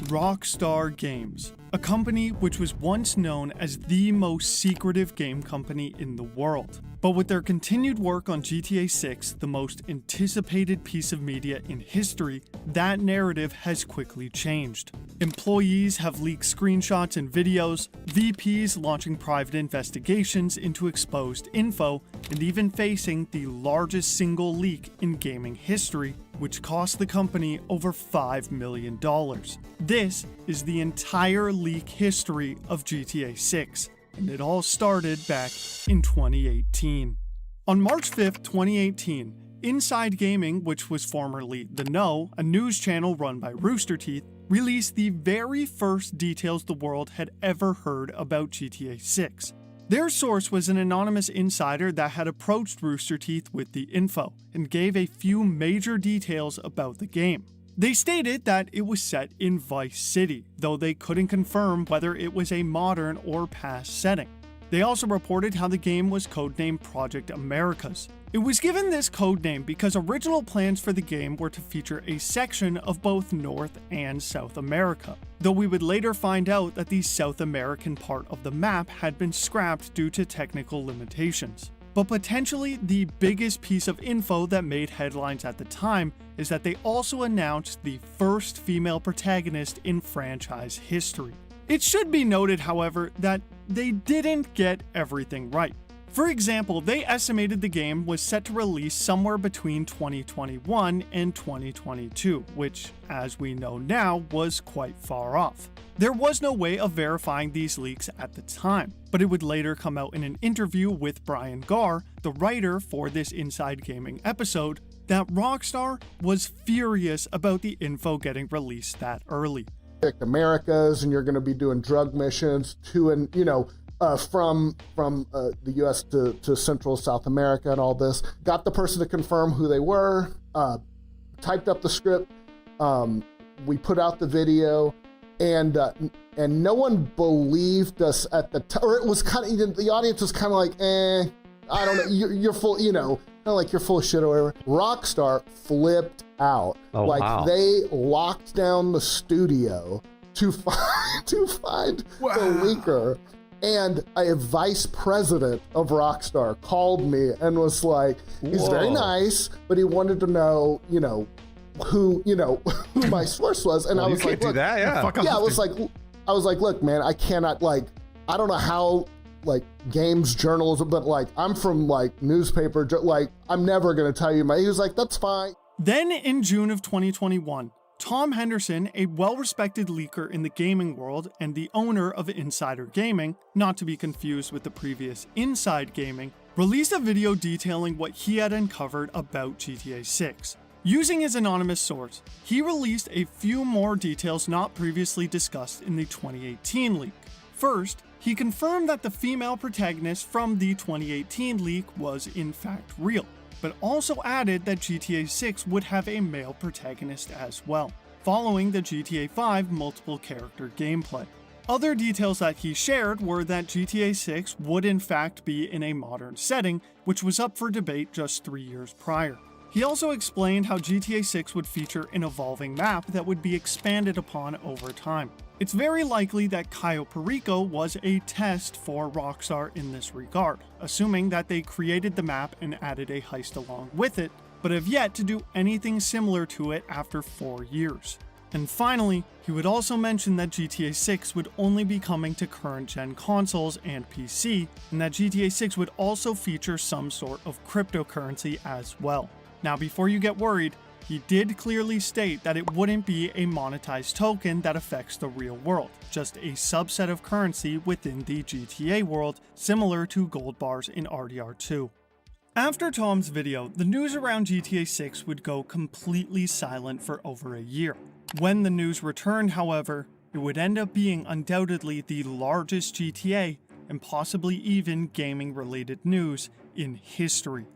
Rockstar Games, a company which was once known as the most secretive game company in the world. But with their continued work on GTA 6, the most anticipated piece of media in history, that narrative has quickly changed. Employees have leaked screenshots and videos, VPs launching private investigations into exposed info, and even facing the largest single leak in gaming history, which cost the company over $5 million. This is the entire leak history of GTA 6, and it all started back in 2018. On March 5th, 2018, Inside Gaming, which was formerly The Know, a news channel run by Rooster Teeth, released the very first details the world had ever heard about GTA 6. Their source was an anonymous insider that had approached Rooster Teeth with the info, and gave a few major details about the game. They stated that it was set in Vice City, though they couldn't confirm whether it was a modern or past setting. They also reported how the game was codenamed Project Americas. It was given this codename because original plans for the game were to feature a section of both North and South America, though we would later find out that the South American part of the map had been scrapped due to technical limitations. But potentially the biggest piece of info that made headlines at the time is that they also announced the first female protagonist in franchise history. It should be noted, however, that they didn't get everything right. For example, they estimated the game was set to release somewhere between 2021 and 2022, which, as we know now, was quite far off. There was no way of verifying these leaks at the time, but it would later come out in an interview with Brian Garr, the writer for this Inside Gaming episode, that Rockstar was furious about the info getting released that early. Americas, and you're going to be doing drug missions to and from the U.S. to Central South America and all this. Got the person to confirm who they were, typed up the script, we put out the video, and no one believed us at the time. Or it was kind of, the audience was kind of like, I don't know, you're full, kind of like you're full of shit or whatever. Rockstar flipped out. Oh, wow. They locked down the studio to find the leaker. And a vice president of Rockstar called me and was like, he's very nice, but he wanted to know, who my source was. And I was like, do that, yeah. I was like, look, man, I cannot, I don't know how, games journalism, but I'm from newspaper, I'm never gonna tell you. He was like, that's fine. Then in June of 2021, Tom Henderson, a well-respected leaker in the gaming world and the owner of Insider Gaming, not to be confused with the previous Inside Gaming, released a video detailing what he had uncovered about GTA 6. Using his anonymous source, he released a few more details not previously discussed in the 2018 leak. First, he confirmed that the female protagonist from the 2018 leak was in fact real, but also added that GTA 6 would have a male protagonist as well, following the GTA 5 multiple character gameplay. Other details that he shared were that GTA 6 would in fact be in a modern setting, which was up for debate just 3 years prior. He also explained how GTA 6 would feature an evolving map that would be expanded upon over time. It's very likely that Cayo Perico was a test for Rockstar in this regard, assuming that they created the map and added a heist along with it, but have yet to do anything similar to it after 4 years. And finally, he would also mention that GTA 6 would only be coming to current-gen consoles and PC, and that GTA 6 would also feature some sort of cryptocurrency as well. Now, before you get worried, he did clearly state that it wouldn't be a monetized token that affects the real world, just a subset of currency within the GTA world, similar to gold bars in RDR2. After Tom's video, the news around GTA 6 would go completely silent for over a year. When the news returned, however, it would end up being undoubtedly the largest GTA, and possibly even gaming-related news, in history.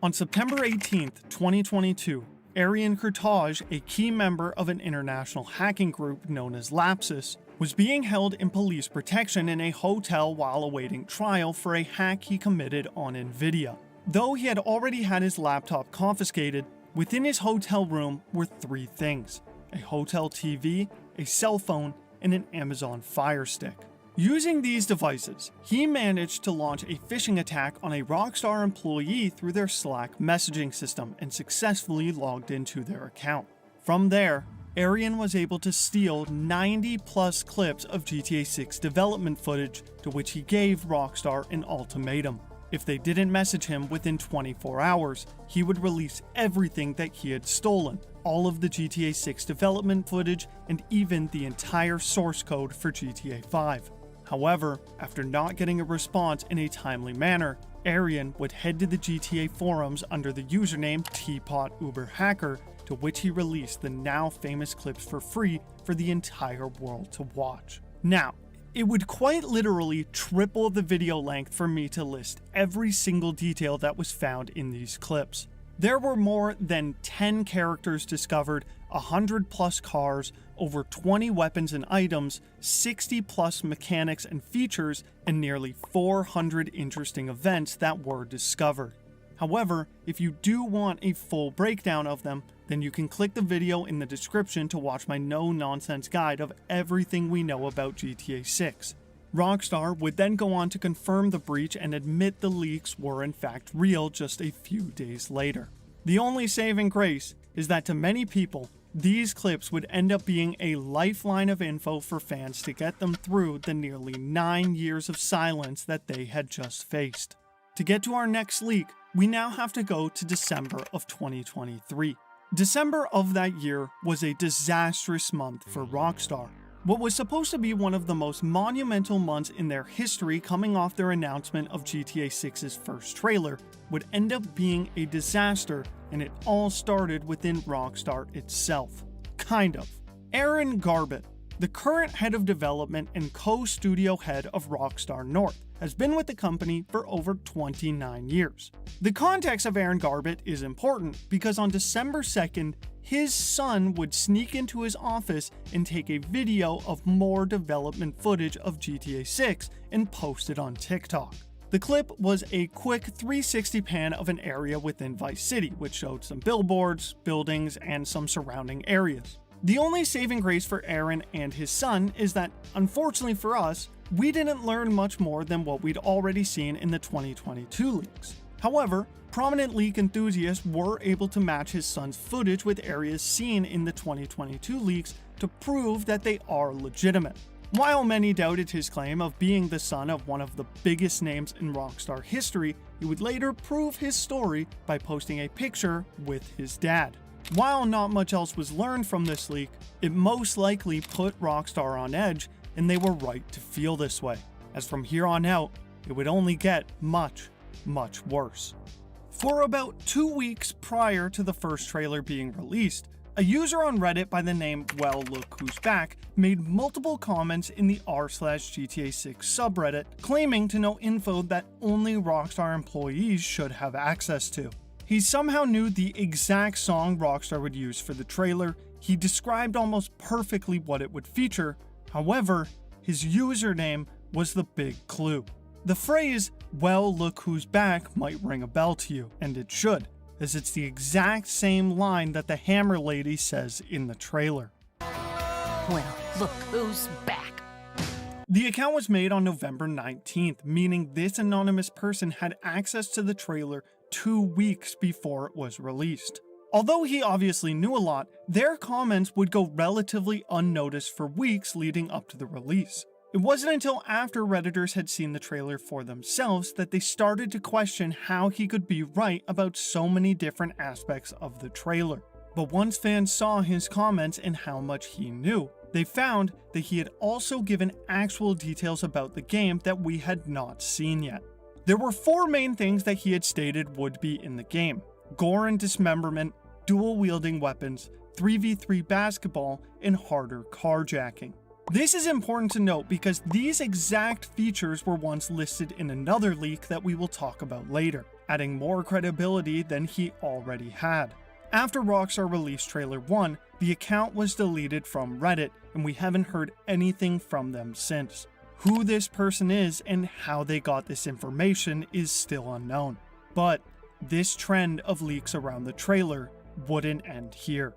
On September 18th, 2022, Arian Kurtage, a key member of an international hacking group known as Lapsus, was being held in police protection in a hotel while awaiting trial for a hack he committed on Nvidia. Though he had already had his laptop confiscated, within his hotel room were 3 things: a hotel TV, a cell phone, and an Amazon Fire Stick. Using these devices, he managed to launch a phishing attack on a Rockstar employee through their Slack messaging system and successfully logged into their account. From there, Arian was able to steal 90 plus clips of GTA 6 development footage, to which he gave Rockstar an ultimatum. If they didn't message him within 24 hours, he would release everything that he had stolen, all of the GTA 6 development footage, and even the entire source code for GTA 5. However, after not getting a response in a timely manner, Arian would head to the GTA forums under the username TeapotUberHacker, to which he released the now famous clips for free for the entire world to watch. Now, it would quite literally triple the video length for me to list every single detail that was found in these clips. There were more than 10 characters discovered, 100 plus cars, over 20 weapons and items, 60 plus mechanics and features, and nearly 400 interesting events that were discovered. However, if you do want a full breakdown of them, then you can click the video in the description to watch my no-nonsense guide of everything we know about GTA 6. Rockstar would then go on to confirm the breach and admit the leaks were in fact real just a few days later. The only saving grace is that to many people, these clips would end up being a lifeline of info for fans to get them through the nearly 9 years of silence that they had just faced. To get to our next leak, we now have to go to December of 2023. December of that year was a disastrous month for Rockstar. What was supposed to be one of the most monumental months in their history coming off their announcement of GTA 6's first trailer would end up being a disaster, and it all started within Rockstar itself. Kind of. Aaron Garbett, the current head of development and co-studio head of Rockstar North, has been with the company for over 29 years. The context of Aaron Garbett is important because on December 2nd, his son would sneak into his office and take a video of more development footage of GTA 6 and post it on TikTok. The clip was a quick 360 pan of an area within Vice City, which showed some billboards, buildings, and some surrounding areas. The only saving grace for Aaron and his son is that, unfortunately for us, we didn't learn much more than what we'd already seen in the 2022 leaks. However, prominent leak enthusiasts were able to match his son's footage with areas seen in the 2022 leaks to prove that they are legitimate. While many doubted his claim of being the son of one of the biggest names in Rockstar history, he would later prove his story by posting a picture with his dad. While not much else was learned from this leak, it most likely put Rockstar on edge, and they were right to feel this way, as from here on out, it would only get much, much worse. For about 2 weeks prior to the first trailer being released, a user on Reddit by the name Well Look Who's Back made multiple comments in the r/GTA 6 subreddit claiming to know info that only Rockstar employees should have access to. He somehow knew the exact song Rockstar would use for the trailer. He described almost perfectly what it would feature. However, his username was the big clue. The phrase, "Well, look who's back," might ring a bell to you, and it should, as it's the exact same line that the Hammer Lady says in the trailer. Well, look who's back. The account was made on November 19th, meaning this anonymous person had access to the trailer 2 weeks before it was released. Although he obviously knew a lot, their comments would go relatively unnoticed for weeks leading up to the release. It wasn't until after Redditors had seen the trailer for themselves that they started to question how he could be right about so many different aspects of the trailer. But once fans saw his comments and how much he knew, they found that he had also given actual details about the game that we had not seen yet. There were 4 main things that he had stated would be in the game: gore and dismemberment, dual-wielding weapons, 3v3 basketball, and harder carjacking. This is important to note because these exact features were once listed in another leak that we will talk about later, adding more credibility than he already had. After Rockstar released Trailer 1, the account was deleted from Reddit, and we haven't heard anything from them since. Who this person is and how they got this information is still unknown. But this trend of leaks around the trailer wouldn't end here.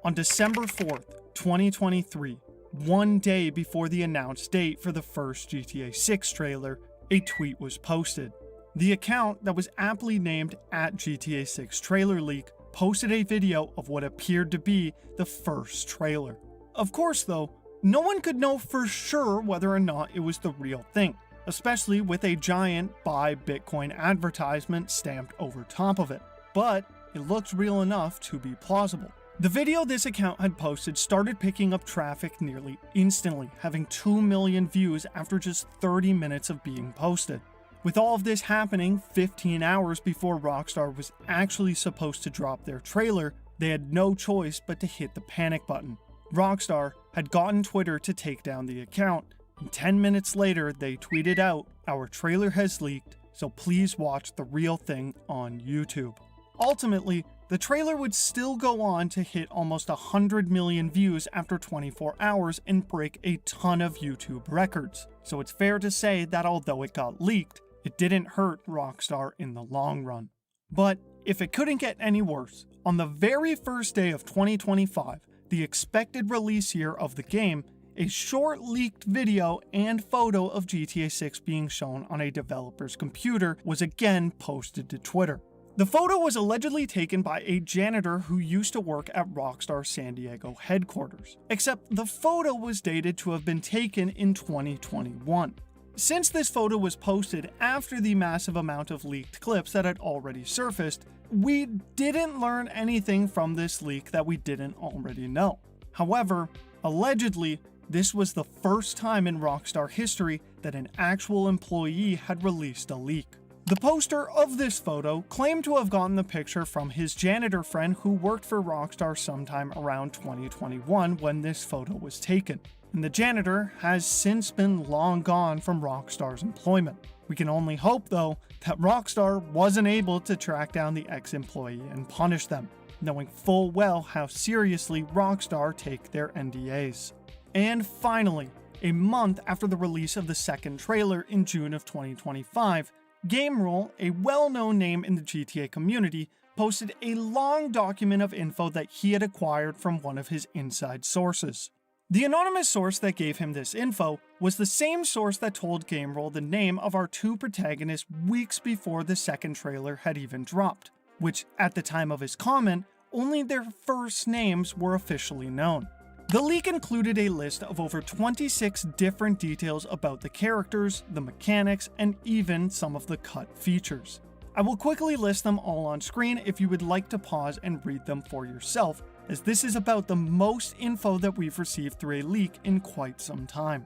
On December 4th, 2023, 1 day before the announced date for the first GTA 6 trailer, a tweet was posted. The account that was aptly named @GTA 6 Trailer Leak posted a video of what appeared to be the first trailer. Of course though, no one could know for sure whether or not it was the real thing, especially with a giant "Buy Bitcoin" advertisement stamped over top of it. But it looked real enough to be plausible. The video this account had posted started picking up traffic nearly instantly, having 2 million views after just 30 minutes of being posted. With all of this happening 15 hours before Rockstar was actually supposed to drop their trailer, they had no choice but to hit the panic button. Rockstar had gotten Twitter to take down the account, and 10 minutes later they tweeted out, "Our trailer has leaked, so please watch the real thing on YouTube." Ultimately, the trailer would still go on to hit almost 100 million views after 24 hours and break a ton of YouTube records. So it's fair to say that although it got leaked, it didn't hurt Rockstar in the long run. But if it couldn't get any worse, on the very first day of 2025, the expected release year of the game, a short leaked video and photo of GTA 6 being shown on a developer's computer was again posted to Twitter. The photo was allegedly taken by a janitor who used to work at Rockstar San Diego headquarters, except the photo was dated to have been taken in 2021. Since this photo was posted after the massive amount of leaked clips that had already surfaced, we didn't learn anything from this leak that we didn't already know. However, allegedly, this was the first time in Rockstar history that an actual employee had released a leak. The poster of this photo claimed to have gotten the picture from his janitor friend who worked for Rockstar sometime around 2021 when this photo was taken, and the janitor has since been long gone from Rockstar's employment. We can only hope, though, that Rockstar wasn't able to track down the ex-employee and punish them, knowing full well how seriously Rockstar take their NDAs. And finally, a month after the release of the second trailer in June of 2025, GameRoll, a well-known name in the GTA community, posted a long document of info that he had acquired from one of his inside sources. The anonymous source that gave him this info was the same source that told GameRoll the name of our two protagonists weeks before the second trailer had even dropped, which at the time of his comment, only their first names were officially known. The leak included a list of over 26 different details about the characters, the mechanics, and even some of the cut features. I will quickly list them all on screen if you would like to pause and read them for yourself, as this is about the most info that we've received through a leak in quite some time.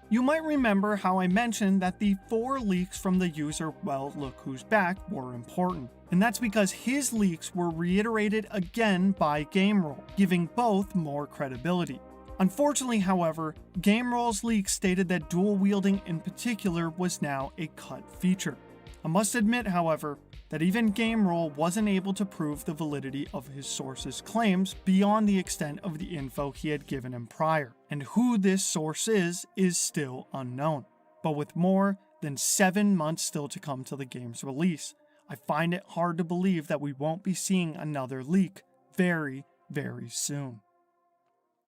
You might remember how I mentioned that the 4 leaks from the user "Well, Look Who's Back" were important, and that's because his leaks were reiterated again by GameRoll, giving both more credibility. Unfortunately, however, GameRoll's leak stated that dual wielding in particular was now a cut feature. I must admit, however, that even GameRoll wasn't able to prove the validity of his source's claims beyond the extent of the info he had given him prior, and who this source is still unknown. But with more than 7 months still to come to the game's release, I find it hard to believe that we won't be seeing another leak very, very soon.